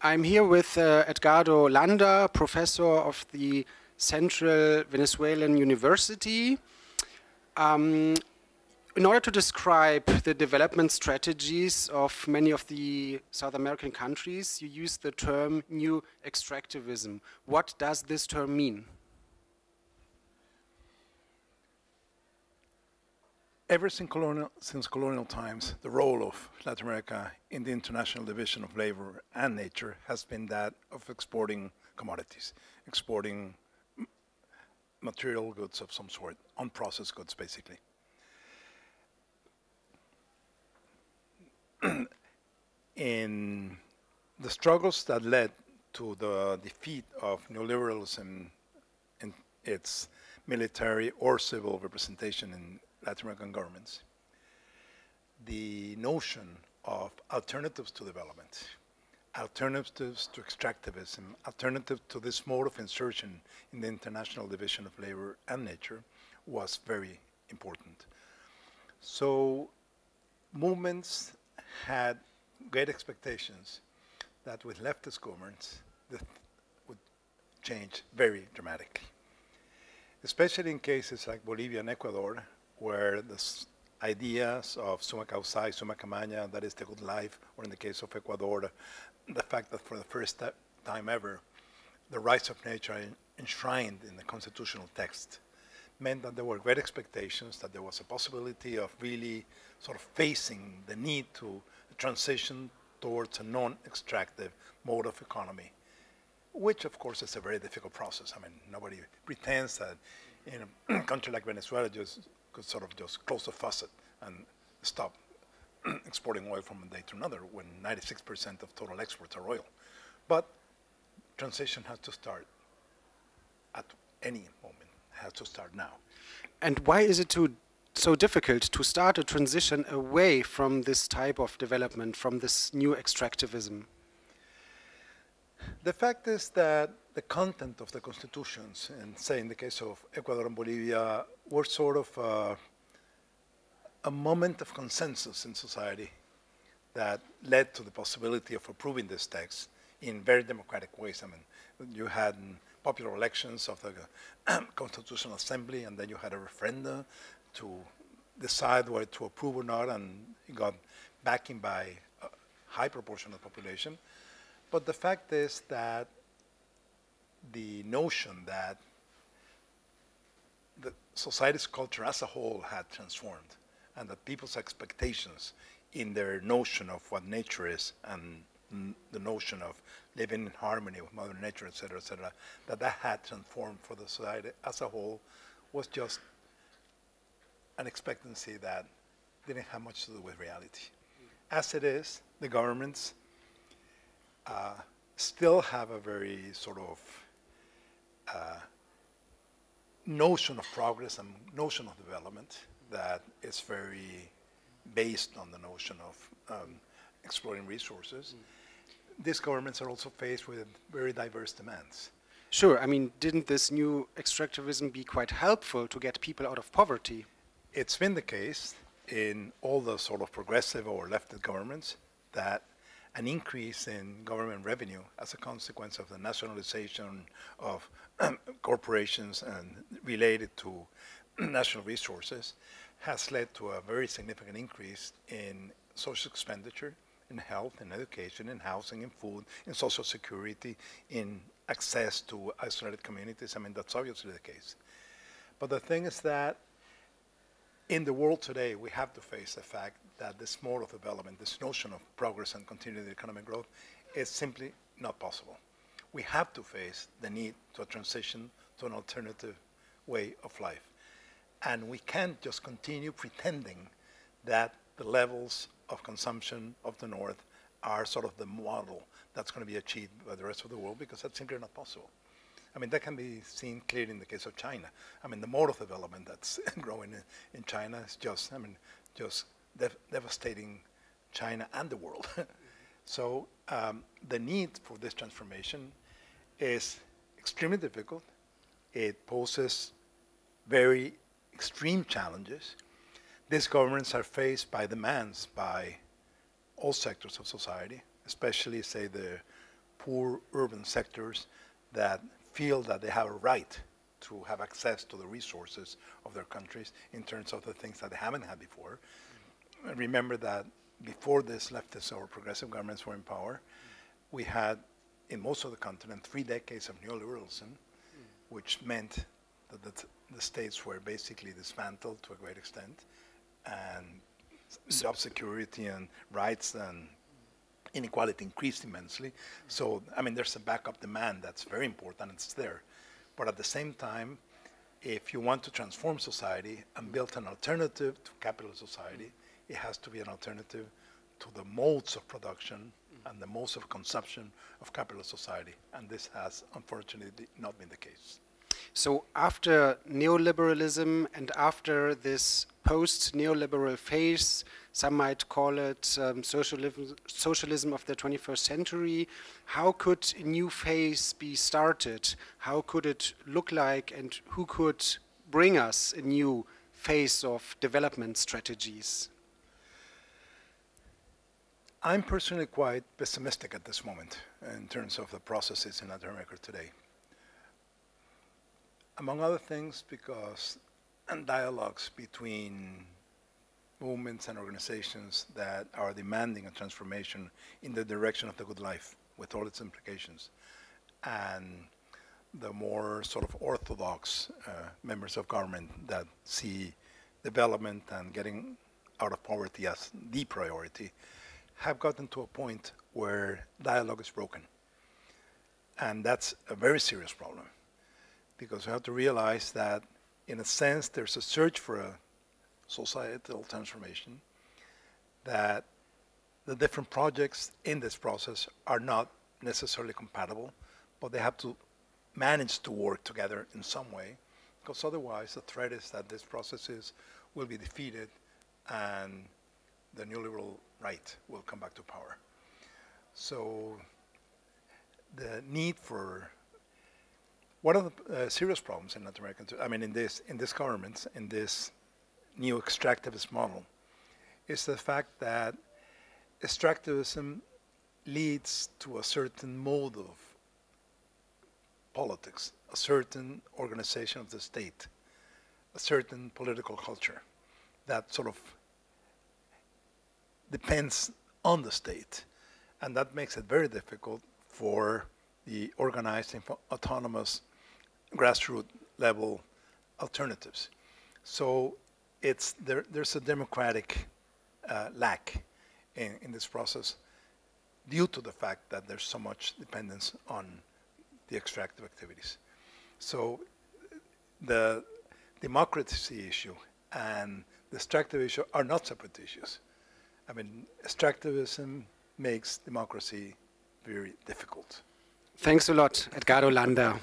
I'm here with Edgardo Landa, professor of the Central Venezuelan University. In order to describe the development strategies of many of the South American countries, you use the term new extractivism. What does this term mean? Ever since colonial times, the role of Latin America in the international division of labor and nature has been that of exporting commodities, exporting material goods of some sort, unprocessed goods basically. In the struggles that led to the defeat of neoliberalism in its military or civil representation in Latin American governments, the notion of alternatives to development, alternatives to extractivism, alternatives to this mode of insertion in the international division of labor and nature was very important. So movements had great expectations that with leftist governments, this would change very dramatically, especially in cases like Bolivia and Ecuador, where the ideas of summa causa, summa camaña, that is the good life, or in the case of Ecuador, the fact that for the first time ever, the rights of nature are enshrined in the constitutional text, meant that there were great expectations that there was a possibility of really sort of facing the need to transition towards a non-extractive mode of economy, which of course is a very difficult process. I mean, nobody pretends that in a country like Venezuela could sort of just close the faucet and stop exporting oil from one day to another when 96% of total exports are oil. But transition has to start at any moment, has to start now. And why is it so difficult to start a transition away from this type of development, from this new extractivism? The fact is that the content of the constitutions, and say in the case of Ecuador and Bolivia, were sort of a moment of consensus in society that led to the possibility of approving this text in very democratic ways. I mean, you had popular elections of the Constitutional Assembly, and then you had a referendum to decide whether to approve or not, and it got backing by a high proportion of the population. But the fact is that the notion that the society's culture as a whole had transformed, and that people's expectations in their notion of what nature is and the notion of living in harmony with Mother Nature, et cetera, that had transformed for the society as a whole was just an expectancy that didn't have much to do with reality. As it is, the governments still have a very sort of notion of progress and notion of development that is very based on the notion of exploring resources. These governments are also faced with very diverse demands. Sure, I mean, didn't this new extractivism be quite helpful to get people out of poverty? It's been the case in all the sort of progressive or leftist governments that an increase in government revenue as a consequence of the nationalization of corporations and related to national resources has led to a very significant increase in social expenditure, in health, in education, in housing, in food, in social security, in access to isolated communities. I mean, that's obviously the case. But the thing is that in the world today, we have to face the fact that this mode of development, this notion of progress and continued economic growth is simply not possible. We have to face the need to a transition to an alternative way of life. And we can't just continue pretending that the levels of consumption of the North are sort of the model that's going to be achieved by the rest of the world, because that's simply not possible. I mean, that can be seen clearly in the case of China. I mean, the mode of development that's growing in China is just, I mean, just devastating China and the world. So the need for this transformation is extremely difficult. It poses very extreme challenges. These governments are faced by demands by all sectors of society, especially, say, the poor urban sectors that feel that they have a right to have access to the resources of their countries in terms of the things that they haven't had before. Remember that before this leftist or progressive governments were in power, we had in most of the continent 3 decades of neoliberalism, which meant that the states were basically dismantled to a great extent, and job security and rights and inequality increased immensely. So, I mean, there's a backup demand that's very important, it's there. But at the same time, if you want to transform society and build an alternative to capitalist society, it has to be an alternative to the modes of production and the modes of consumption of capitalist society. And this has, unfortunately, not been the case. So after neoliberalism and after this post-neoliberal phase, some might call it socialism of the 21st century, how could a new phase be started? How could it look like, and who could bring us a new phase of development strategies? I'm personally quite pessimistic at this moment in terms of the processes in Latin America today. Among other things, because dialogues between movements and organizations that are demanding a transformation in the direction of the good life, with all its implications, and the more sort of orthodox members of government that see development and getting out of poverty as the priority, have gotten to a point where dialogue is broken. And that's a very serious problem, because we have to realize that, in a sense, there's a search for a societal transformation, that the different projects in this process are not necessarily compatible, but they have to manage to work together in some way, because otherwise the threat is that these processes will be defeated and the neoliberal right will come back to power. So the need for, one of the serious problems in Latin America, I mean in this government, in this new extractivist model, is the fact that extractivism leads to a certain mode of politics, a certain organization of the state, a certain political culture that sort of depends on the state. And that makes it very difficult for the organized, autonomous, grassroots level alternatives. So there's a democratic lack in this process due to the fact that there's so much dependence on the extractive activities. So the democracy issue and the extractive issue are not separate issues. I mean, extractivism makes democracy very difficult. Thanks a lot, Edgardo Landa.